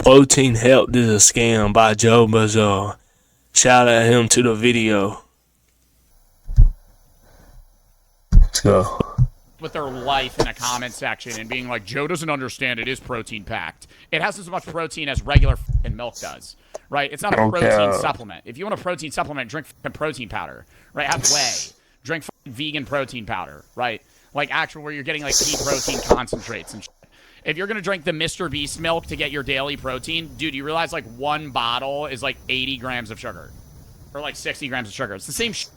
Protein Help is a scam by Joe Bartolozzis. Shout out him to the video. Let's go. With their life in a comment section and being like, Joe doesn't understand it is protein packed. It has as much protein as regular fucking milk does, right? It's not a protein supplement. If you want a protein supplement, drink fucking protein powder, right? Have whey. Drink fucking vegan protein powder, right? Like actual where you're getting like pea protein concentrates and shit. If you're going to drink the Mr. Beast milk to get your daily protein, dude, you realize like one bottle is like 80 grams of sugar or like 60 grams of sugar. It's the same shit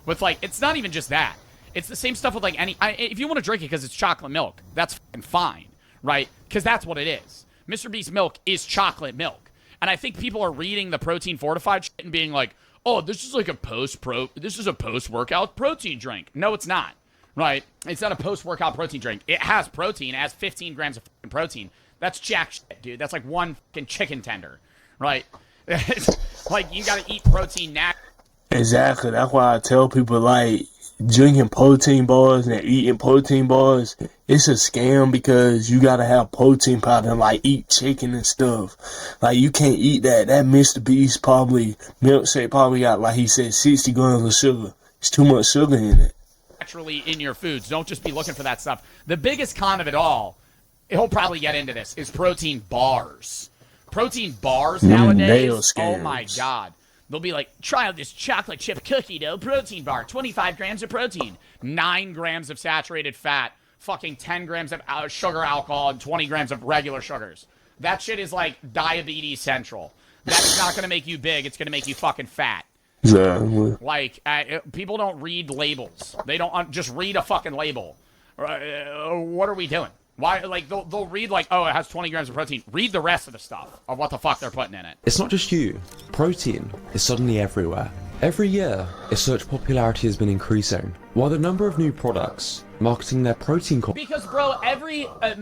with like, it's not even just that. It's the same stuff with like if you want to drink it because it's chocolate milk, that's fucking fine, right? Because that's what it is. Mr. Beast milk is chocolate milk. And I think people are reading the protein fortified shit and being like, oh, this is like a post-workout protein drink. No, it's not. Right? It's not a post-workout protein drink. It has protein. It has 15 grams of fucking protein. That's jack shit, dude. That's like one fucking chicken tender. Right? Like, you gotta eat protein now. Exactly. That's why I tell people, like, drinking protein bars and eating protein bars, it's a scam because you gotta have protein powder and, like, eat chicken and stuff. Like, you can't eat that. That Mr. Beast milkshake probably got, like he said, 60 grams of sugar. It's too much sugar in it. Naturally in your foods. Don't just be looking for that stuff. The biggest con of it all, he'll probably get into this, is protein bars. Protein bars nowadays, oh my god. They'll be like, try this chocolate chip cookie dough protein bar, 25 grams of protein, 9 grams of saturated fat, fucking 10 grams of sugar alcohol, and 20 grams of regular sugars. That shit is like diabetes central. That's not going to make you big. It's going to make you fucking fat. Exactly. Like, people don't read labels. They don't just read a fucking label. What are we doing? Why? Like, they'll read like, oh, it has 20 grams of protein. Read the rest of the stuff of what the fuck they're putting in it. It's not just you. Protein is suddenly everywhere. Every year, its search popularity has been increasing, while the number of new products marketing their protein because, bro,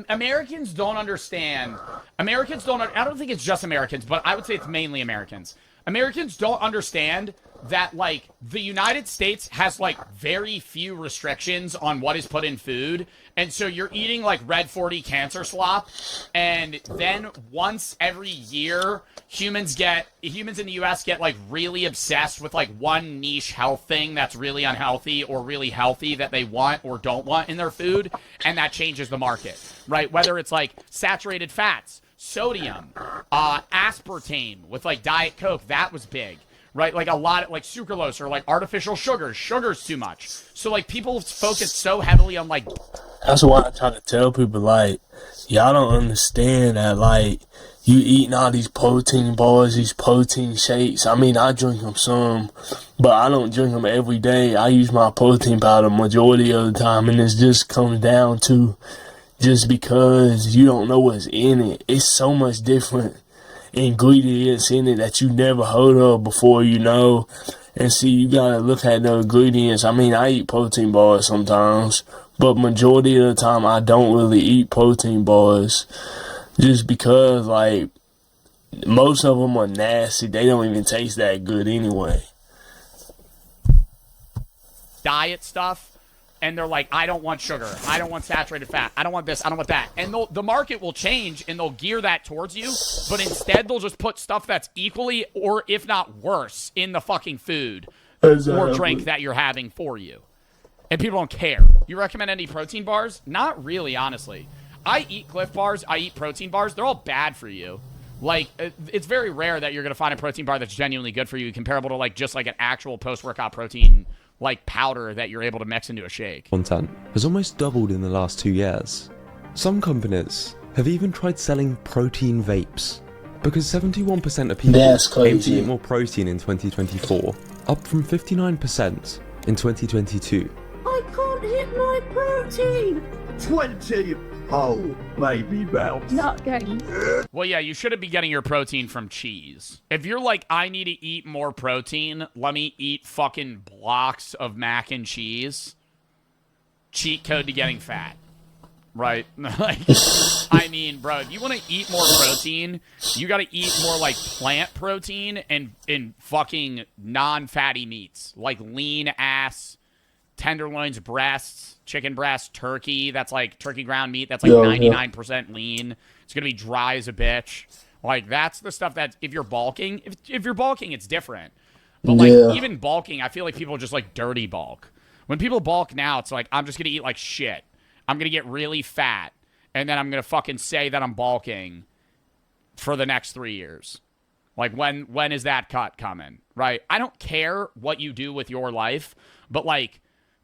Americans don't understand. I don't think it's just Americans, but I would say it's mainly Americans. Americans don't understand that, like, the United States has, like, very few restrictions on what is put in food. And so you're eating, like, Red 40 cancer slop. And then once every year, humans in the U.S. get, like, really obsessed with, like, one niche health thing that's really unhealthy or really healthy that they want or don't want in their food. And that changes the market, right? Whether it's, like, saturated fats, sodium, aspartame with, like, Diet Coke, that was big. Right, like a lot of, like, sucralose or, like, artificial sugars. Sugar's too much. So, like, people focus so heavily on, like... That's why I try to tell people, like, y'all don't understand that, like, you eating all these protein bars, these protein shakes. I mean, I drink them some, but I don't drink them every day. I use my protein powder majority of the time, and it just comes down to just because you don't know what's in it. It's so much different ingredients in it that you never heard of before, you know. And see, you gotta look at the ingredients. I mean, I eat protein bars sometimes, but majority of the time I don't really eat protein bars just because, like, most of them are nasty. They don't even taste that good anyway. Diet stuff. And they're like, I don't want sugar. I don't want saturated fat. I don't want this. I don't want that. And the market will change, and they'll gear that towards you. But instead, they'll just put stuff that's equally, or if not worse, in the fucking food or drink that you're having for you. And people don't care. You recommend any protein bars? Not really, honestly. I eat Cliff bars. I eat protein bars. They're all bad for you. Like, it's very rare that you're going to find a protein bar that's genuinely good for you, comparable to, like, just like an actual post-workout protein like powder that you're able to mix into a shake. Content has almost doubled in the last 2 years. Some companies have even tried selling protein vapes because 71% of people aim to eat more protein in 2024, up from 59% in 2022. I can't hit my protein! 20! Oh, maybe about. Not getting. Well, yeah, you shouldn't be getting your protein from cheese. If you're like, I need to eat more protein, let me eat fucking blocks of mac and cheese. Cheat code to getting fat. Right? Like, I mean, bro, if you want to eat more protein, you got to eat more, like, plant protein and fucking non-fatty meats. Like lean ass, tenderloins, breasts, chicken breast, turkey. That's like turkey ground meat. That's like 99% lean. It's going to be dry as a bitch. Like, that's the stuff that if you're bulking, if you're bulking, it's different. But, like, even bulking, I feel like people just, like, dirty bulk. When people bulk now, it's like, I'm just going to eat like shit. I'm going to get really fat. And then I'm going to fucking say that I'm bulking for the next 3 years. Like, when is that cut coming, right? I don't care what you do with your life. But, like,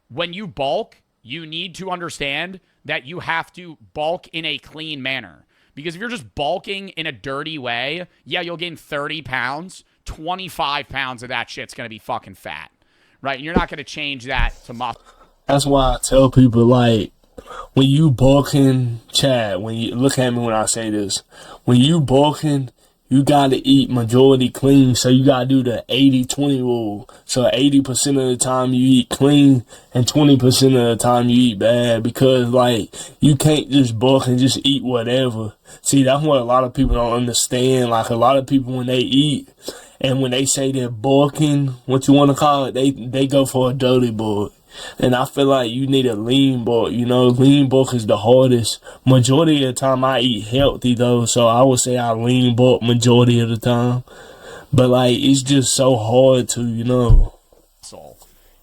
when you bulk, you need to understand that you have to bulk in a clean manner. Because if you're just bulking in a dirty way, yeah, you'll gain 30 pounds. 25 pounds of that shit's going to be fucking fat, right? And you're not going to change that to muscle. That's why I tell people, like, when you bulking, Chad, when you look at me when I say this, when you bulking, you got to eat majority clean. So you got to do the 80-20 rule. So 80% of the time you eat clean and 20% of the time you eat bad, because, like, you can't just bulk and just eat whatever. See, that's what a lot of people don't understand. Like, a lot of people, when they eat and when they say they're bulking, what you want to call it, they go for a dirty bulk. And I feel like you need a lean bulk. You know, lean bulk is the hardest. Majority of the time I eat healthy, though, so I would say I lean bulk majority of the time. But, like, it's just so hard to, you know.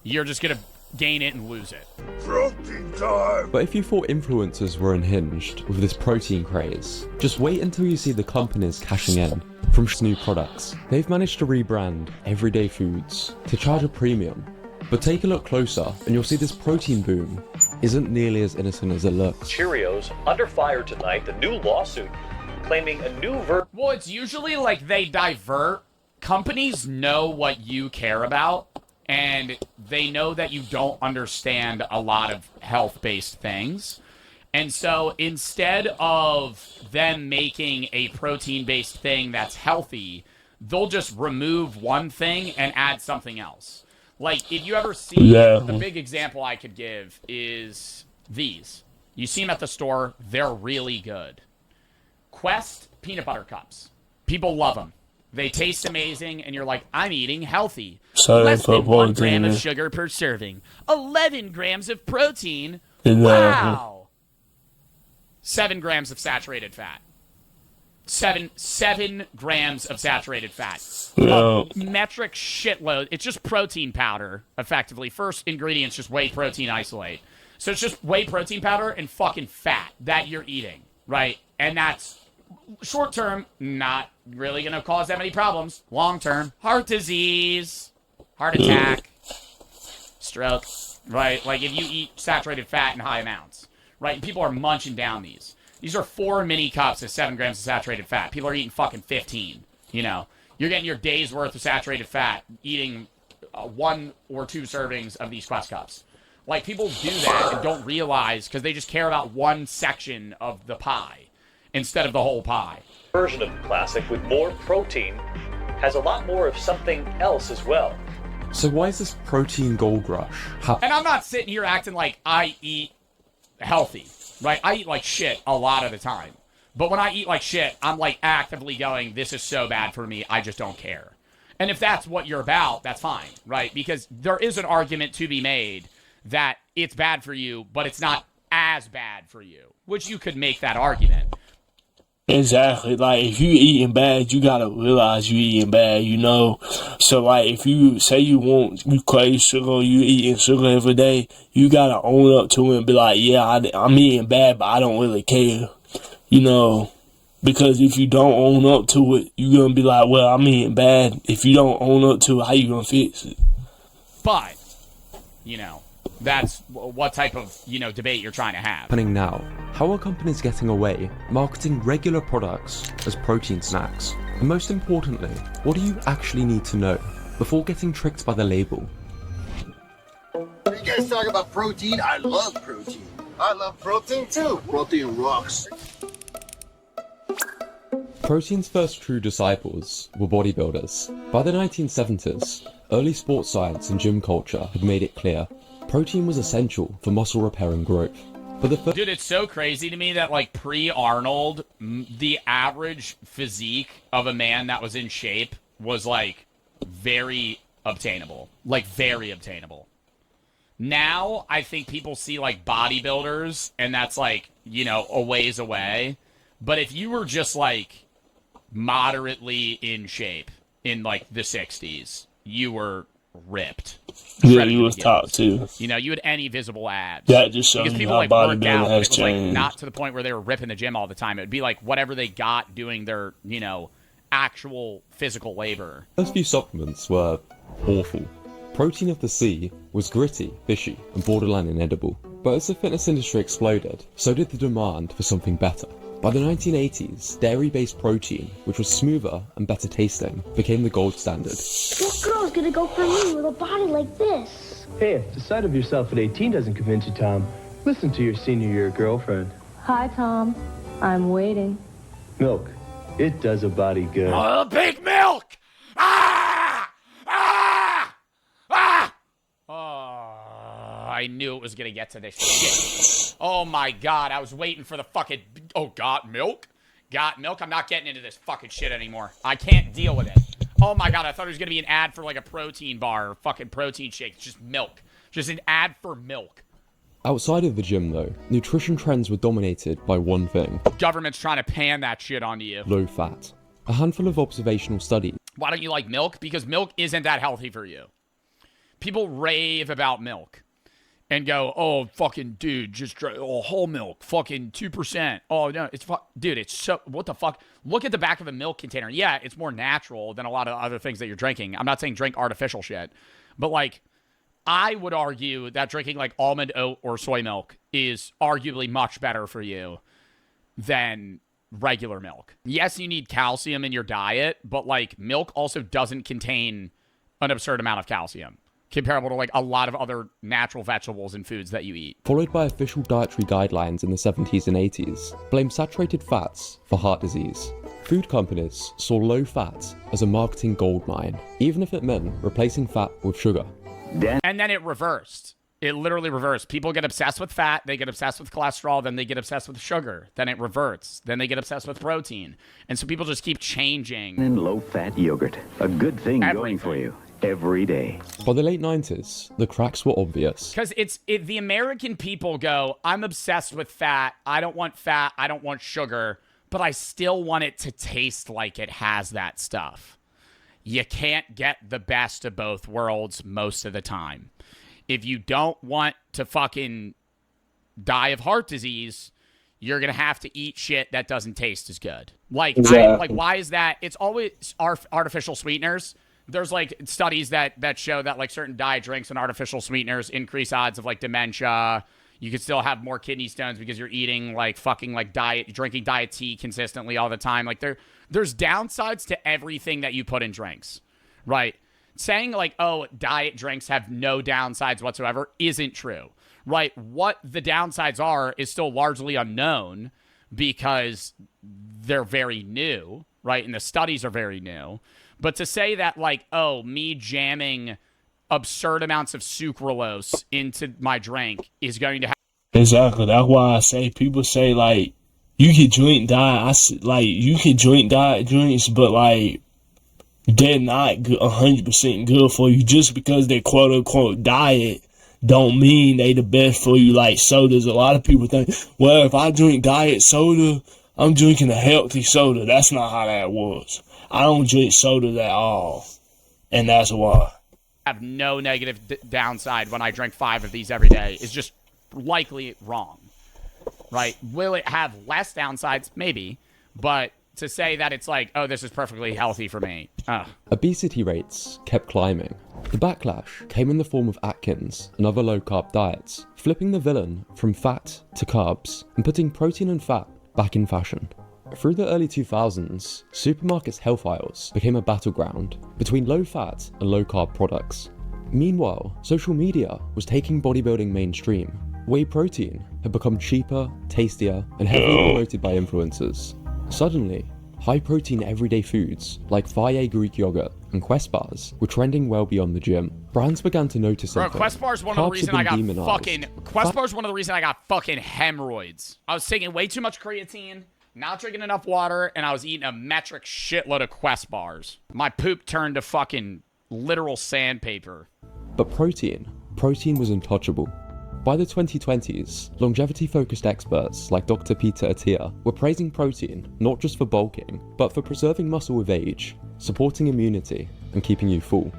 You're just going to gain it and lose it. Protein time! But if you thought influencers were unhinged with this protein craze, just wait until you see the companies cashing in from new products. They've managed to rebrand everyday foods to charge a premium. But take a look closer and you'll see this protein boom isn't nearly as innocent as it looks. Cheerios under fire tonight, the new lawsuit claiming a new Well, it's usually like they divert. Companies know what you care about, and they know that you don't understand a lot of health-based things. And so instead of them making a protein-based thing that's healthy, they'll just remove one thing and add something else. Like, if you ever see, the big example I could give is these. You see them at the store, they're really good. Quest peanut butter cups. People love them. They taste amazing, and you're like, I'm eating healthy. Less than 1 gram of sugar per serving. 11 grams of protein. Wow. 7 grams of saturated fat. 7 grams of saturated fat. A metric shitload. It's just protein powder, effectively. First ingredient's just whey protein isolate. So it's just whey protein powder and fucking fat that you're eating, right? And that's short term, not really going to cause that many problems. Long term, heart disease, heart attack, stroke, right? Like, if you eat saturated fat in high amounts, right? And people are munching down these. These are 4 mini cups of 7 grams of saturated fat. People are eating fucking 15, you know. You're getting your day's worth of saturated fat eating 1 or 2 servings of these Quest cups. Like, people do that and don't realize because they just care about one section of the pie instead of the whole pie. Version of the classic with more protein has a lot more of something else as well. So why is this protein gold rush And I'm not sitting here acting like I eat healthy, right? I eat like shit a lot of the time. But when I eat like shit, I'm like actively going, this is so bad for me, I just don't care. And if that's what you're about, that's fine, right? Because there is an argument to be made that it's bad for you, but it's not as bad for you, which you could make that argument. Exactly. Like, if you eating bad, you gotta realize you eating bad, you know? So, like, if you say you crave sugar, you eating sugar every day, you gotta own up to it and be like, yeah, I'm eating bad, but I don't really care. You know, because if you don't own up to it, you're going to be like, well, I'm eating bad. If you don't own up to it, how you going to fix it? But, you know, that's what type of, you know, debate you're trying to have. Happening now. How are companies getting away marketing regular products as protein snacks? And most importantly, what do you actually need to know before getting tricked by the label? You guys talk about protein? I love protein. I love protein too. Protein rocks. Protein's first true disciples were bodybuilders. By the 1970s, early sports science and gym culture had made it clear protein was essential for muscle repair and growth. But Dude, it's so crazy to me that, like, pre-Arnold, the average physique of a man that was in shape was, like, very obtainable. Like, very obtainable. Now, I think people see, like, bodybuilders, and that's, like, you know, a ways away. But if you were just, like, moderately in shape in like the 60s, you were ripped. Yeah, you was top too. You know, you had any visible abs. That just shows because you people how like worked bodybuilding out, but has it was like changed. not to the point where they were ripping the gym all the time. It would be like whatever they got doing their, you know, actual physical labor. First few supplements were awful. Protein of the sea was gritty, fishy, and borderline inedible. But as the fitness industry exploded, so did the demand for something better. By the 1980s, dairy-based protein, which was smoother and better tasting, became the gold standard. What girl's gonna go for me with a body like this? Hey, if the sight of yourself at 18 doesn't convince you, Tom, listen to your senior year girlfriend. Hi, Tom. I'm waiting. Milk. It does a body good. Oh, pink milk! Ah! Ah! Ah! Oh, I knew it was gonna get to this shit. Oh my god, I was waiting for the fucking... Oh, got milk? Got milk? I'm not getting into this fucking shit anymore. I can't deal with it. Oh my god, I thought it was gonna be an ad for like a protein bar or fucking protein shake. It's just milk. Just an ad for milk. Outside of the gym though, nutrition trends were dominated by one thing. Government's trying to pan that shit onto you. Low fat. A handful of observational studies. Why don't you like milk? Because milk isn't that healthy for you. People rave about milk and go, oh, fucking dude, just whole milk, fucking 2%. Oh, no, it's dude, it's so, what the fuck? Look at the back of a milk container. Yeah, it's more natural than a lot of other things that you're drinking. I'm not saying drink artificial shit, but like, I would argue that drinking like almond, oat, or soy milk is arguably much better for you than regular milk. Yes, you need calcium in your diet, but like milk also doesn't contain an absurd amount of calcium, comparable to like a lot of other natural vegetables and foods that you eat. Followed by official dietary guidelines in the 70s and 80s, blamed saturated fats for heart disease. Food companies saw low fat as a marketing goldmine, even if it meant replacing fat with sugar. And then it reversed. It literally reversed. People get obsessed with fat, they get obsessed with cholesterol, then they get obsessed with sugar, then it reverts, then they get obsessed with protein. And so people just keep changing. And low-fat yogurt, a good thing going for you every day. By the late 90s, the cracks were obvious. Because the American people go, I'm obsessed with fat, I don't want fat, I don't want sugar, but I still want it to taste like it has that stuff. You can't get the best of both worlds most of the time. If you don't want to fucking die of heart disease, you're going to have to eat shit that doesn't taste as good. Like, exactly. Why is that? It's always artificial sweeteners. There's like studies that show that like certain diet drinks and artificial sweeteners increase odds of like dementia. You could still have more kidney stones because you're eating like fucking like drinking diet tea consistently all the time. Like there's downsides to everything that you put in drinks, right? Saying like, oh, diet drinks have no downsides whatsoever isn't true, right? What the downsides are is still largely unknown because they're very new, right? And the studies are very new. But to say that like, oh, me jamming absurd amounts of sucralose into my drink is going to have... Exactly. That's why I say, people say like, you can drink you can drink diet drinks, but like, they're not 100% good for you. Just because they're quote unquote diet don't mean they the best for you. Like sodas, a lot of people think, well, if I drink diet soda, I'm drinking a healthy soda. That's not how that was. I don't drink sodas at all, and that's why. Have no negative downside when I drink 5 of these every day is just likely wrong, right? Will it have less downsides? Maybe, but to say that it's like, oh, this is perfectly healthy for me. Obesity rates kept climbing. The backlash came in the form of Atkins and other low-carb diets, flipping the villain from fat to carbs and putting protein and fat back in fashion. Through the early 2000s, supermarkets' health aisles became a battleground between low-fat and low-carb products. Meanwhile, social media was taking bodybuilding mainstream. Whey protein had become cheaper, tastier, and heavily promoted by influencers. Suddenly, high-protein everyday foods like Fage Greek yogurt and Quest bars were trending well beyond the gym. Brands began to notice something. Bro, Quest bar's one of the reason I got fucking... Quest bar's one of the reason I got fucking hemorrhoids. I was taking way too much creatine, not drinking enough water, and I was eating a metric shitload of Quest bars. My poop turned to fucking literal sandpaper. But protein was untouchable. By the 2020s, longevity-focused experts like Dr. Peter Attia were praising protein not just for bulking, but for preserving muscle with age, supporting immunity, and keeping you full.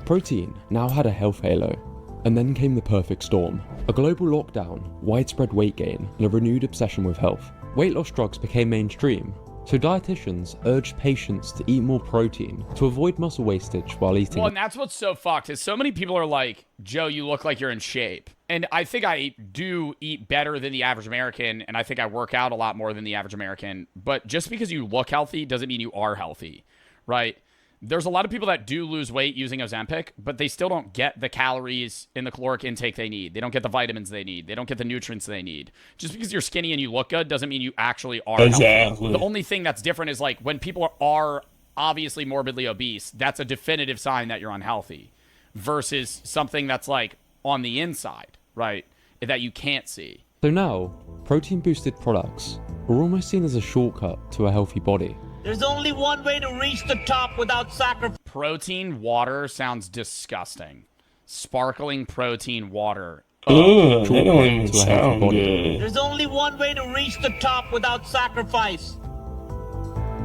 Protein now had a health halo. And then came the perfect storm. A global lockdown, widespread weight gain, and a renewed obsession with health. Weight loss drugs became mainstream, so dietitians urged patients to eat more protein to avoid muscle wastage while eating. Well, and that's what's so fucked is so many people are like, Joe, you look like you're in shape. And I think I do eat better than the average American, and I think I work out a lot more than the average American. But just because you look healthy doesn't mean you are healthy, right? There's a lot of people that do lose weight using Ozempic, but they still don't get the calories in the caloric intake they need. They don't get the vitamins they need. They don't get the nutrients they need. Just because you're skinny and you look good doesn't mean you actually are healthy. The only thing that's different is like when people are obviously morbidly obese, that's a definitive sign that you're unhealthy versus something that's like on the inside, right? That you can't see. So now, protein-boosted products are almost seen as a shortcut to a healthy body. There's only one way to reach the top without sacrifice. Protein water sounds disgusting. Sparkling protein water. Ugh, that don't even sound good. There's only one way to reach the top without sacrifice.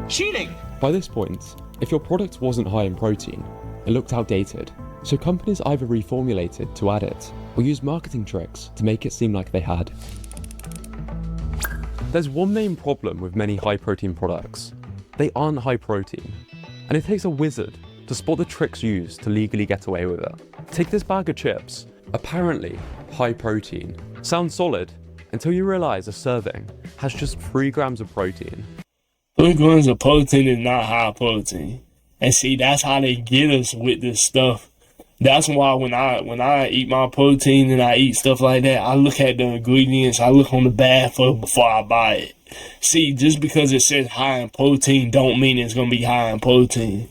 Cheating. By this point, if your product wasn't high in protein, it looked outdated. So companies either reformulated to add it, or used marketing tricks to make it seem like they had. There's one main problem with many high-protein products. They aren't high protein, and it takes a wizard to spot the tricks used to legally get away with it. Take this bag of chips, apparently high protein. Sounds solid, until you realise a serving has just 3 grams of protein. 3 grams of protein is not high protein. And see, that's how they get us with this stuff. That's why when I eat my protein and I eat stuff like that, I look at the ingredients, I look on the bag first before I buy it. See, just because it says high in protein don't mean it's going to be high in protein.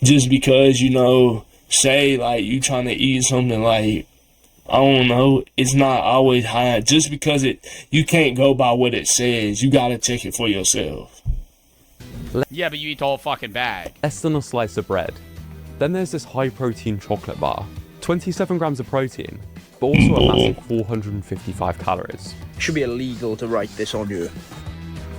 Just because, you know, say like you trying to eat something like, I don't know, it's not always high. Just because you can't go by what it says. You got to check it for yourself. Yeah, but you eat the whole fucking bag. Less than a slice of bread. Then there's this high protein chocolate bar. 27 grams of protein, but also a massive 455 calories. Should be illegal to write this on you.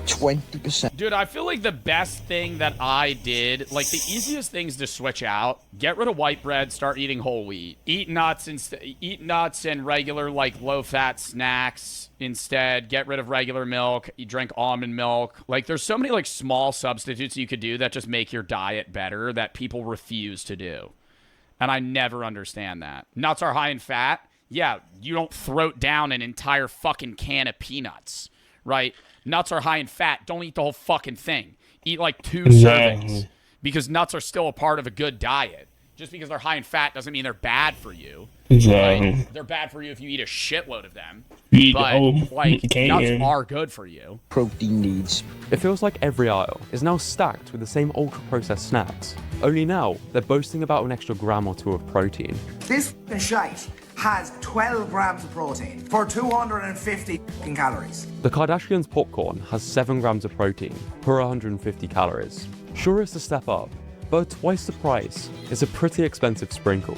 20%. Dude, I feel like the best thing that I did, like the easiest things to switch out, get rid of white bread, start eating whole wheat. Eat nuts and regular like low-fat snacks instead. Get rid of regular milk. You drink almond milk. Like there's so many like small substitutes you could do that just make your diet better that people refuse to do. And I never understand that. Nuts are high in fat. Yeah, you don't throat down an entire fucking can of peanuts, right? Nuts are high in fat. Don't eat the whole fucking thing. Eat like 2 servings because nuts are still a part of a good diet. Just because they're high in fat doesn't mean they're bad for you. Right? They're bad for you if you eat a shitload of them. But like nuts are good for you. Protein needs. It feels like every aisle is now stacked with the same ultra-processed snacks. Only now, they're boasting about an extra gram or 2 of protein. This shite has 12 grams of protein for 250 calories. The Kardashians' popcorn has 7 grams of protein per 150 calories. Sure, it's a step up, but twice the price is a pretty expensive sprinkle.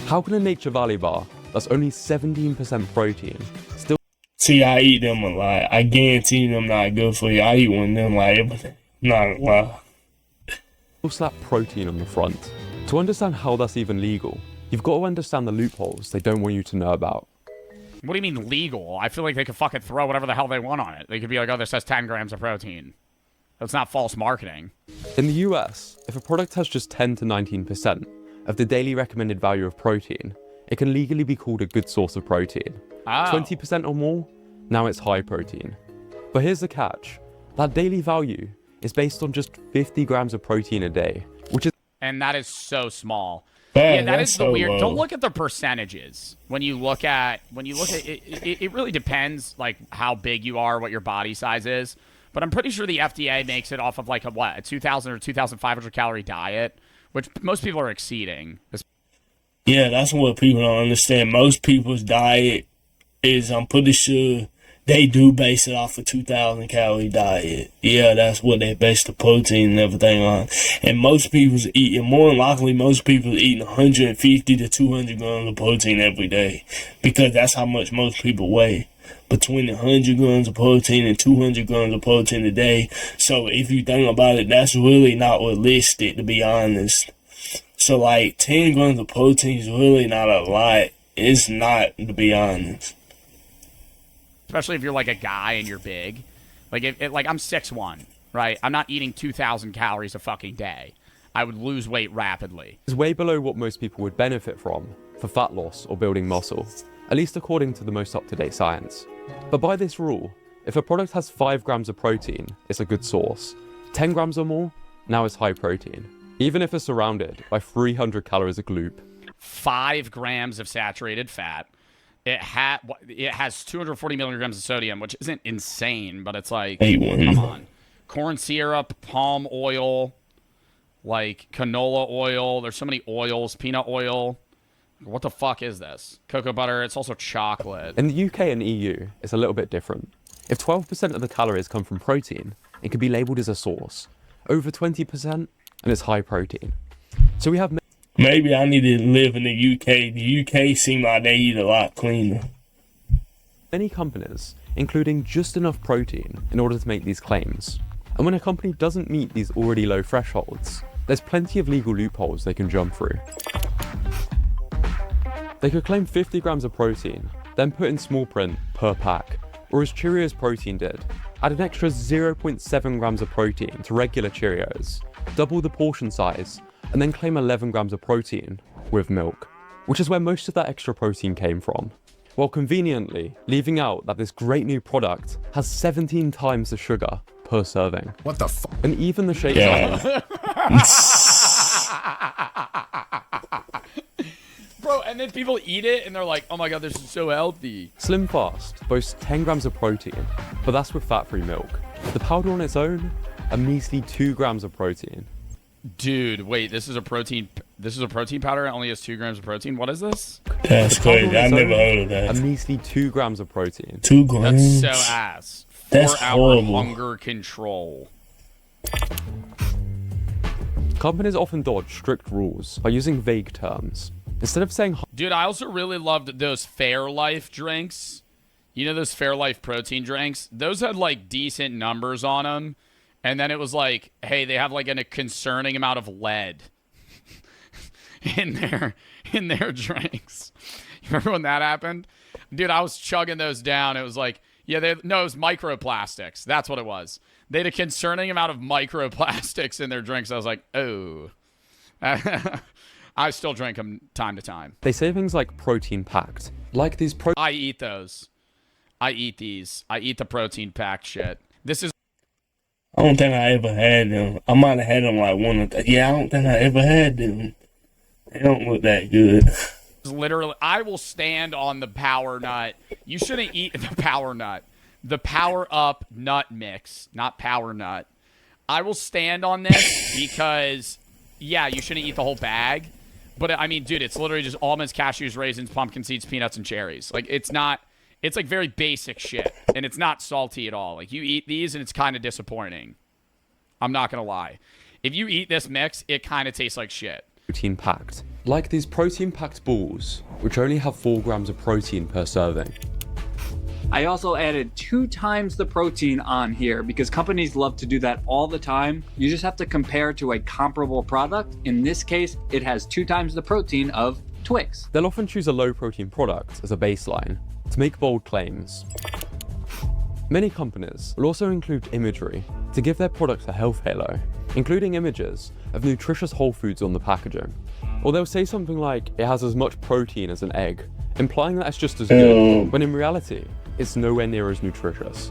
How can a Nature Valley bar that's only 17% protein still... See, I eat them a lot. I guarantee them not good for you. I eat one of them like everything. Not a lot. ...slap protein on the front. To understand how that's even legal, you've got to understand the loopholes they don't want you to know about. What do you mean legal? I feel like they could fucking throw whatever the hell they want on it. They could be like, oh, this has 10 grams of protein. That's not false marketing. In the US, if a product has just 10 to 19% of the daily recommended value of protein, it can legally be called a good source of protein. 20% or more, now it's high protein. But here's the catch. That daily value is based on just 50 grams of protein a day, which is... And that is so small. Yeah, that is the weird. Don't look at the percentages when you look at it. It really depends, like how big you are, what your body size is. But I'm pretty sure the FDA makes it off of like a 2,000 or 2,500 calorie diet, which most people are exceeding. Yeah, that's what people don't understand. Most people's diet is, I'm pretty sure, They do base it off a 2,000 calorie diet. Yeah, that's what they base the protein and everything on. And most people's eating, more than likely, most people are eating 150 to 200 grams of protein every day, because that's how much most people weigh. Between 100 grams of protein and 200 grams of protein a day. So if you think about it, that's really not realistic, to be honest. So like 10 grams of protein is really not a lot. It's not, to be honest. Especially if you're like a guy and you're big. Like like I'm 6'1", right? I'm not eating 2,000 calories a fucking day. I would lose weight rapidly. It's way below what most people would benefit from for fat loss or building muscle, at least according to the most up-to-date science. But by this rule, if a product has 5 grams of protein, it's a good source. 10 grams or more, now it's high protein, even if it's surrounded by 300 calories of gloop. 5 grams of saturated fat. It has 240 milligrams of sodium, which isn't insane, but it's like, come on. Corn syrup, palm oil, like canola oil. There's so many oils. Peanut oil. What the fuck is this? Cocoa butter. It's also chocolate. In the UK and EU, it's a little bit different. If 12% of the calories come from protein, it can be labelled as a source. Over 20%, and it's high protein. So we have... Maybe I need to live in the UK. The UK seem like they eat a lot cleaner. Many companies, including just enough protein in order to make these claims. And when a company doesn't meet these already low thresholds, there's plenty of legal loopholes they can jump through. They could claim 50 grams of protein, then put in small print per pack, or as Cheerios Protein did, add an extra 0.7 grams of protein to regular Cheerios, double the portion size, and then claim 11 grams of protein with milk, which is where most of that extra protein came from, while conveniently leaving out that this great new product has 17 times the sugar per serving. What the fuck? And even the shake Bro, and then people eat it and they're like, oh my god, this is so healthy. Slim Fast boasts 10 grams of protein, but that's with fat-free milk. The powder on its own, a measly 2 grams of protein. Dude, wait, this is a protein powder and only has 2 grams of protein? What is this? That's crazy. I never heard of that. A measly 2 grams of protein. 2 grams? That's so ass. That's 4-hour horrible. hunger control. Companies often dodge strict rules by using vague terms. Instead of saying... Dude, I also really loved those Fairlife drinks. You know those Fairlife protein drinks? Those had like decent numbers on them. And then it was like, hey, they have like a concerning amount of lead in their drinks. You remember when that happened? Dude, I was chugging those down. It was like, yeah, it was microplastics. That's what it was. They had a concerning amount of microplastics in their drinks. I was like, oh. I still drink them time to time. They say things like protein packed. Like these I eat those. I eat these. I eat the protein packed shit. This is... I don't think I ever had them. I might have had them like one of the... Yeah, I don't think I ever had them. They don't look that good. Literally, I will stand on the Power Nut. You shouldn't eat the Power Nut. The Power Up Nut Mix, not Power Nut. I will stand on this because, yeah, you shouldn't eat the whole bag. But, I mean, dude, it's literally just almonds, cashews, raisins, pumpkin seeds, peanuts, and cherries. Like, it's not... It's like very basic shit, and it's not salty at all. Like, you eat these, and it's kind of disappointing. I'm not going to lie. If you eat this mix, it kind of tastes like shit. Protein packed. Like these protein packed balls, which only have 4 grams of protein per serving. I also added 2 times the protein on here because companies love to do that all the time. You just have to compare to a comparable product. In this case, it has 2 times the protein of Twix. They'll often choose a low protein product as a baseline to make bold claims. Many companies will also include imagery to give their products a health halo, including images of nutritious whole foods on the packaging. Or they'll say something like it has as much protein as an egg, implying that it's just as good, when in reality, it's nowhere near as nutritious.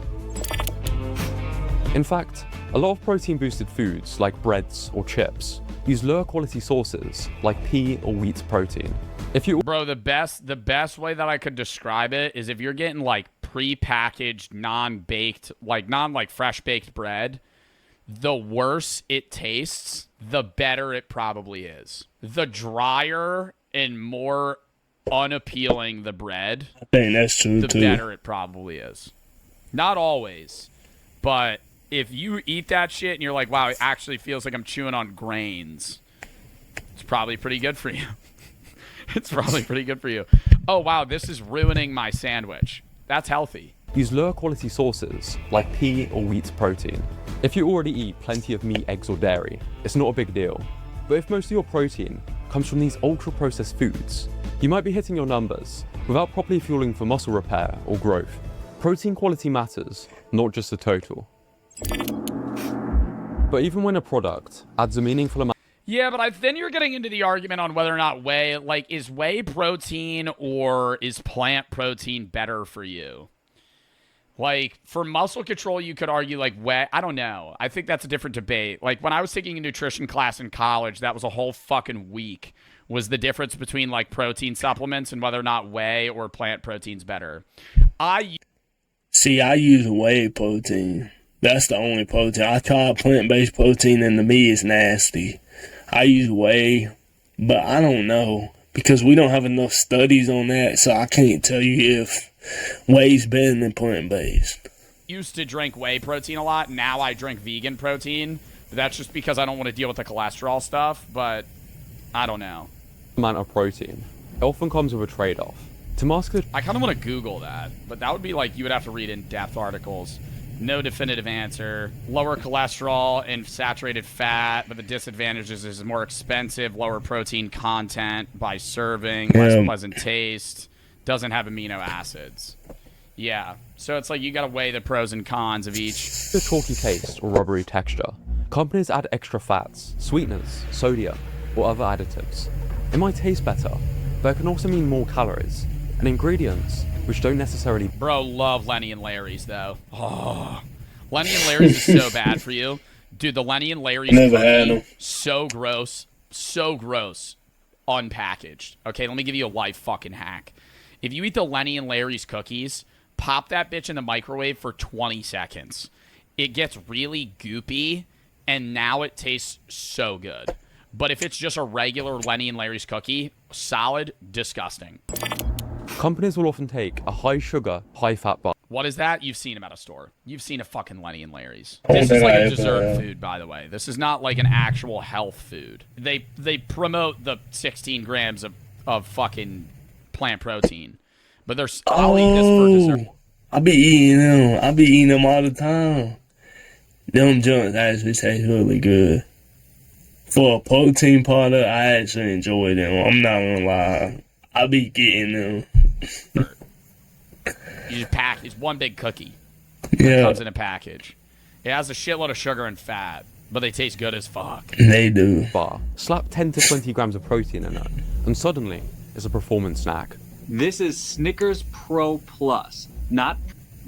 In fact, a lot of protein-boosted foods like breads or chips use lower quality sources like pea or wheat protein. Bro, the best way that I could describe it is if you're getting like pre-packaged, non-baked, like fresh baked bread, the worse it tastes, the better it probably is. The drier and more unappealing the bread, I think that's true the too. better it probably is. Not always. But if you eat that shit and you're like, wow, it actually feels like I'm chewing on grains, it's probably pretty good for you. It's probably pretty good for you. Oh, wow, this is ruining my sandwich. That's healthy. Use lower quality sources like pea or wheat protein. If you already eat plenty of meat, eggs or dairy, it's not a big deal. But if most of your protein comes from these ultra processed foods, you might be hitting your numbers without properly fueling for muscle repair or growth. Protein quality matters, not just the total. But even when a product adds a meaningful amount. Yeah, but then you're getting into the argument on whether or not whey, like, is whey protein or is plant protein better for you? Like, for muscle control, you could argue, like, whey. I don't know. I think that's a different debate. Like, when I was taking a nutrition class in college, that was a whole fucking week, was the difference between, like, protein supplements and whether or not whey or plant protein's better. See, I use whey protein. That's the only protein. I tried plant-based protein, and to me, it's nasty. I use whey, but I don't know, because we don't have enough studies on that, so I can't tell you if whey's better than plant-based. Used to drink whey protein a lot. Now I drink vegan protein. But that's just because I don't want to deal with the cholesterol stuff, but I don't know. Amount of protein. It often comes with a trade-off. To mask the... I kind of want to Google that, but that would be like, you would have to read in-depth articles. No definitive answer. Lower cholesterol and saturated fat, but the disadvantages is more expensive, lower protein content by serving, less pleasant taste, doesn't have amino acids. Yeah, so it's like you gotta weigh the pros and cons of each. The chalky taste or rubbery texture. Companies add extra fats, sweeteners, sodium, or other additives. It might taste better, but it can also mean more calories, and ingredients which don't necessarily... Bro, love Lenny and Larry's, though. Oh, Lenny and Larry's is so bad for you. Dude, the Lenny and Larry's cookie, so gross, unpackaged. Okay, let me give you a life fucking hack. If you eat the Lenny and Larry's cookies, pop that bitch in the microwave for 20 seconds. It gets really goopy, and now it tastes so good. But if it's just a regular Lenny and Larry's cookie, solid, disgusting. Companies will often take a high sugar, high fat bar. What is that? You've seen them at a store. You've seen a fucking Lenny and Larry's. This is like a dessert food, by the way. This is not like an actual health food. They promote the 16 grams of fucking plant protein. But I'll eat this for dessert. I be eating them all the time. Them joints actually taste really good. For a protein product, I actually enjoy them. I'm not gonna lie. I be getting them. You just pack. It's one big cookie. Yeah. It comes in a package. It has a shitload of sugar and fat, but they taste good as fuck. They do. Bar. Slap 10 to 20 grams of protein in it, and suddenly it's a performance snack. This is Snickers Pro Plus, not...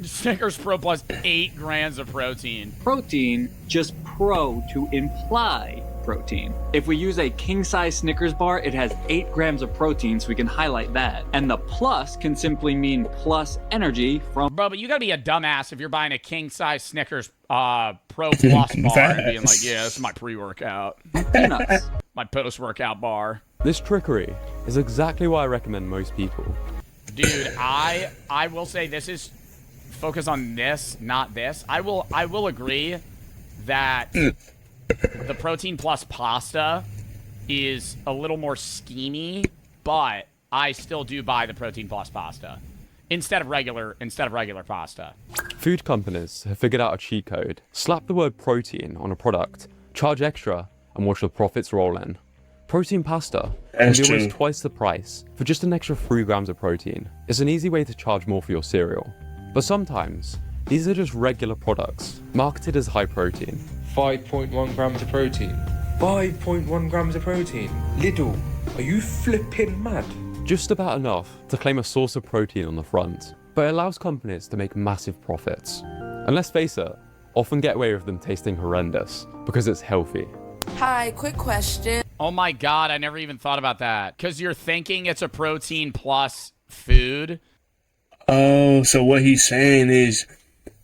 Snickers Pro Plus, 8 grams of protein. Protein, just pro to imply protein. If we use a king-size Snickers bar, it has 8 grams of protein, so we can highlight that. And the plus can simply mean plus energy from... Bro, but you gotta be a dumbass if you're buying a king-size Snickers Pro Plus bar and being like, yeah, this is my pre-workout. Peanuts. My post-workout bar. This trickery is exactly why I recommend most people. Dude, I will say this is... Focus on this, not this. I will agree that the Protein Plus pasta is a little more schemy, but I still do buy the Protein Plus pasta instead of regular pasta. Food companies have figured out a cheat code. Slap the word protein on a product, charge extra, and watch the profits roll in. Protein pasta can be almost twice the price for just an extra 3 grams of protein. It's an easy way to charge more for your cereal. But sometimes, these are just regular products, marketed as high protein. 5.1 grams of protein. 5.1 grams of protein. Little, are you flipping mad? Just about enough to claim a source of protein on the front, but it allows companies to make massive profits. And let's face it, often get away with them tasting horrendous, because it's healthy. Hi, quick question. Oh my god, I never even thought about that. Because you're thinking it's a Protein Plus food. Oh, so what he's saying is,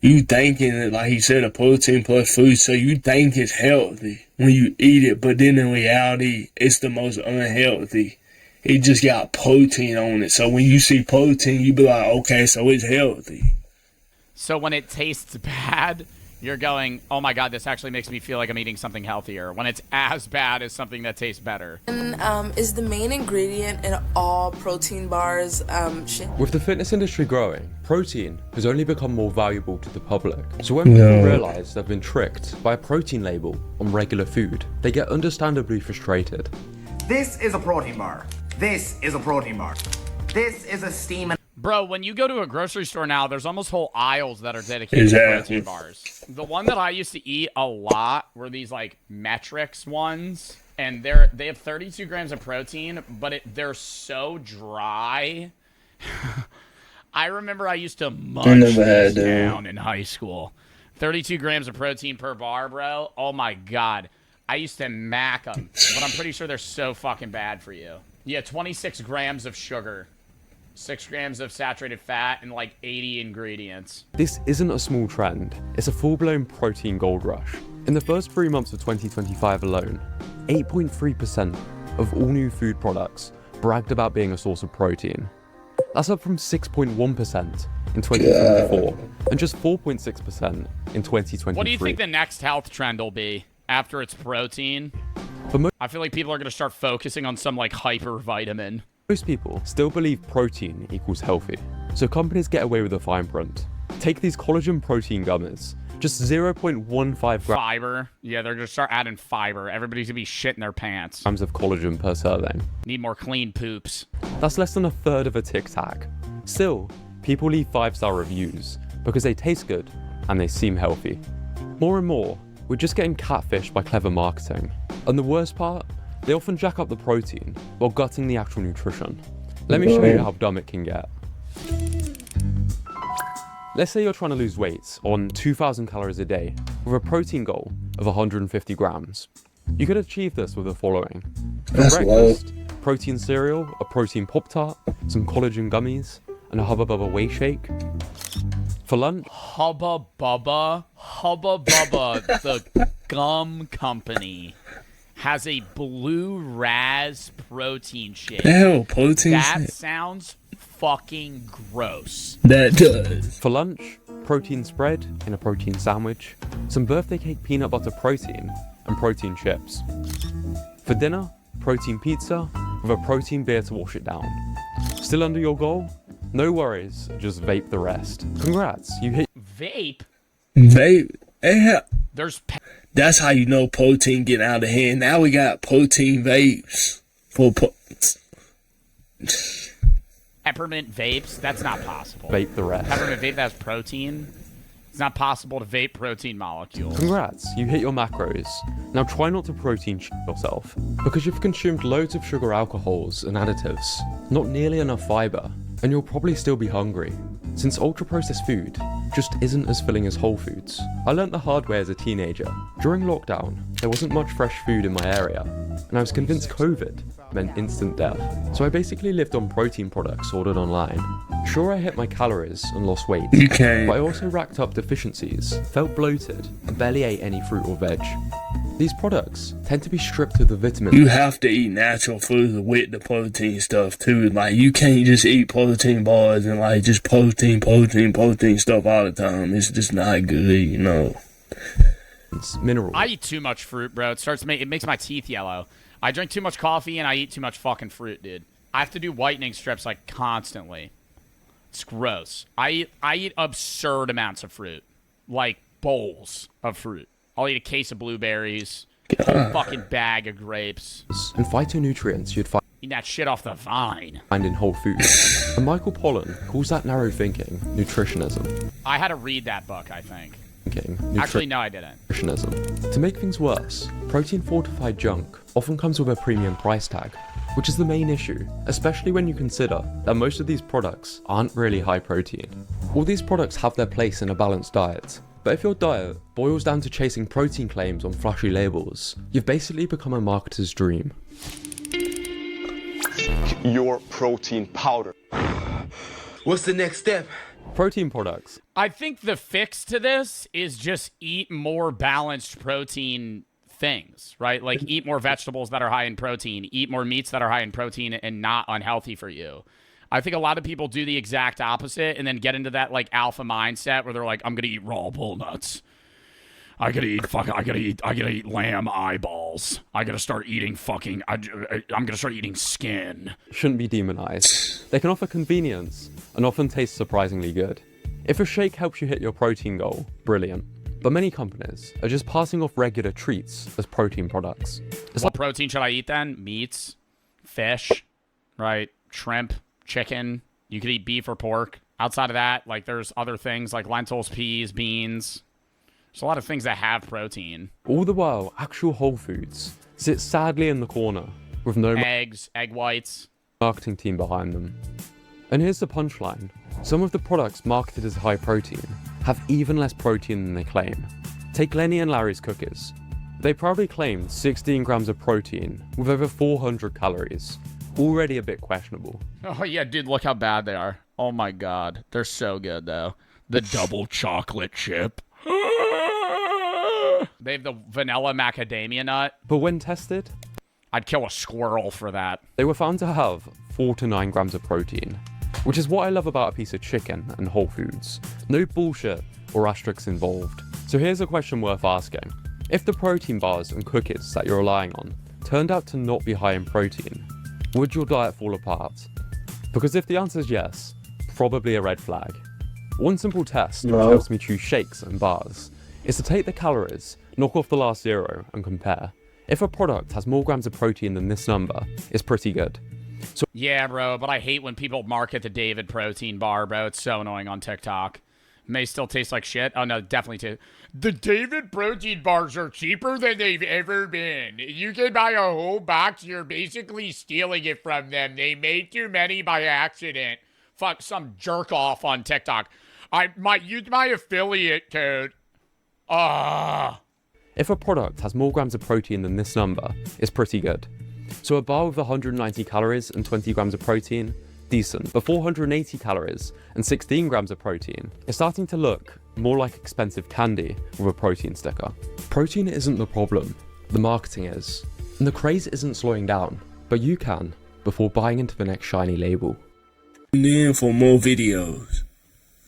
you thinking it, like he said, a Protein Plus food, so you think it's healthy when you eat it, but then in reality, it's the most unhealthy. It just got protein on it, so when you see protein, you be like, okay, so it's healthy. So when it tastes bad, you're going, oh my god, this actually makes me feel like I'm eating something healthier. When it's as bad as something that tastes better. And is the main ingredient in all protein bars shit? With the fitness industry growing, protein has only become more valuable to the public. So when people realise they've been tricked by a protein label on regular food, they get understandably frustrated. This is a protein bar. This is a protein bar. This is a steaming. Bro, when you go to a grocery store now, there's almost whole aisles that are dedicated to protein bars. The one that I used to eat a lot were these, like, Metrics ones. And they have 32 grams of protein, but they're so dry. I remember I used to munch these down in high school. 32 grams of protein per bar, bro. Oh, my God. I used to mac them. But I'm pretty sure they're so fucking bad for you. Yeah, 26 grams of sugar. 6 grams of saturated fat and like 80 ingredients. This isn't a small trend, it's a full-blown protein gold rush. In the first 3 months of 2025 alone, 8.3% of all new food products bragged about being a source of protein. That's up from 6.1% in 2024 and just 4.6% in 2023. What do you think the next health trend will be after it's protein? I feel like people are going to start focusing on some like hyper vitamin. Most people still believe protein equals healthy, so companies get away with the fine print. Take these collagen protein gummies, just 0.15 grams. Fiber. Yeah, they're going to start adding fiber. Everybody's going to be shitting their pants. Grams of collagen per serving. Need more clean poops. That's less than a third of a Tic Tac. Still, people leave 5-star reviews because they taste good and they seem healthy. More and more, we're just getting catfished by clever marketing. And the worst part? They often jack up the protein while gutting the actual nutrition. Let me show you how dumb it can get. Let's say you're trying to lose weight on 2,000 calories a day with a protein goal of 150 grams. You could achieve this with the following. For breakfast, protein cereal, a protein Pop-Tart, some collagen gummies, and a Hubba Bubba whey shake. For lunch, Hubba Bubba, the gum company, has a blue raz protein shake. The hell, protein That shake? sounds fucking gross. That does. For lunch, protein spread in a protein sandwich, some birthday cake peanut butter protein, and protein chips. For dinner, protein pizza with a protein beer to wash it down. Still under your goal? No worries, just vape the rest. Congrats, you hit... Vape? Vape? Yeah. There's... That's how you know protein getting out of hand. Now we got protein vapes. Peppermint vapes? That's not possible. Vape the rest. Peppermint vape that has protein? It's not possible to vape protein molecules. Congrats, you hit your macros. Now try not to protein yourself, because you've consumed loads of sugar alcohols and additives, not nearly enough fiber, and you'll probably still be hungry, since ultra-processed food just isn't as filling as whole foods. I learnt the hard way as a teenager. During lockdown, there wasn't much fresh food in my area, and I was convinced COVID meant instant death. So I basically lived on protein products ordered online. Sure, I hit my calories and lost weight, but I also racked up deficiencies, felt bloated, and barely ate any fruit or veg. These products tend to be stripped of the vitamins. You have to eat natural food with the protein stuff too. Like, you can't just eat protein bars and like just protein stuff all the time. It's just not good, you know. Minerals. I eat too much fruit, bro. It makes my teeth yellow. I drink too much coffee and I eat too much fucking fruit, dude. I have to do whitening strips like constantly. It's gross. I eat absurd amounts of fruit, like bowls of fruit. I'll eat a case of blueberries, a fucking bag of grapes, and phytonutrients you'd find that shit off the vine. In whole foods. And Michael Pollan calls that narrow thinking nutritionism. I had to read that book, I think. Actually, no, I didn't. Nutritionism. To make things worse, protein fortified junk often comes with a premium price tag, which is the main issue, especially when you consider that most of these products aren't really high protein. All these products have their place in a balanced diet, but if your diet boils down to chasing protein claims on flashy labels, you've basically become a marketer's dream. Your protein powder. What's the next step? Protein products. I think the fix to this is just eat more balanced protein things, right? Like eat more vegetables that are high in protein, eat more meats that are high in protein and not unhealthy for you. I think a lot of people do the exact opposite and then get into that like alpha mindset where they're like, I'm gonna eat raw bull nuts. I gotta eat lamb eyeballs. I gotta start eating I'm gonna start eating skin. Shouldn't be demonized. They can offer convenience and often taste surprisingly good. If a shake helps you hit your protein goal, brilliant. But many companies are just passing off regular treats as protein products. What protein should I eat then? Meats, fish, right? Shrimp, chicken. You could eat beef or pork. Outside of that, like there's other things like lentils, peas, beans. There's a lot of things that have protein. All the while, actual Whole Foods sits sadly in the corner with no eggs, egg whites, marketing team behind them. And here's the punchline. Some of the products marketed as high protein have even less protein than they claim. Take Lenny and Larry's cookies. They proudly claim 16 grams of protein with over 400 calories. Already a bit questionable. Oh yeah, dude, look how bad they are. Oh my god. They're so good though. The double chocolate chip. They have the vanilla macadamia nut. But when tested, I'd kill a squirrel for that. They were found to have 4 to 9 grams of protein, which is what I love about a piece of chicken and Whole Foods. No bullshit or asterisks involved. So here's a question worth asking. If the protein bars and cookies that you're relying on turned out to not be high in protein, would your diet fall apart? Because if the answer is yes, probably a red flag. One simple test which helps me choose shakes and bars is to take the calories, knock off the last 0 and compare. If a product has more grams of protein than this number, it's pretty good. So yeah, bro, but I hate when people market the David protein bar, bro. It's so annoying on TikTok. May still taste like shit. Oh no, definitely the David protein bars are cheaper than they've ever been. You can buy a whole box, you're basically stealing it from them. They made too many by accident. Fuck some jerk off on TikTok. I might use my affiliate code. If a product has more grams of protein than this number, it's pretty good. So a bar with 190 calories and 20 grams of protein, decent. But 480 calories and 16 grams of protein is starting to look more like expensive candy with a protein sticker. Protein isn't the problem, the marketing is. And the craze isn't slowing down, but you can before buying into the next shiny label. Tune in for more videos.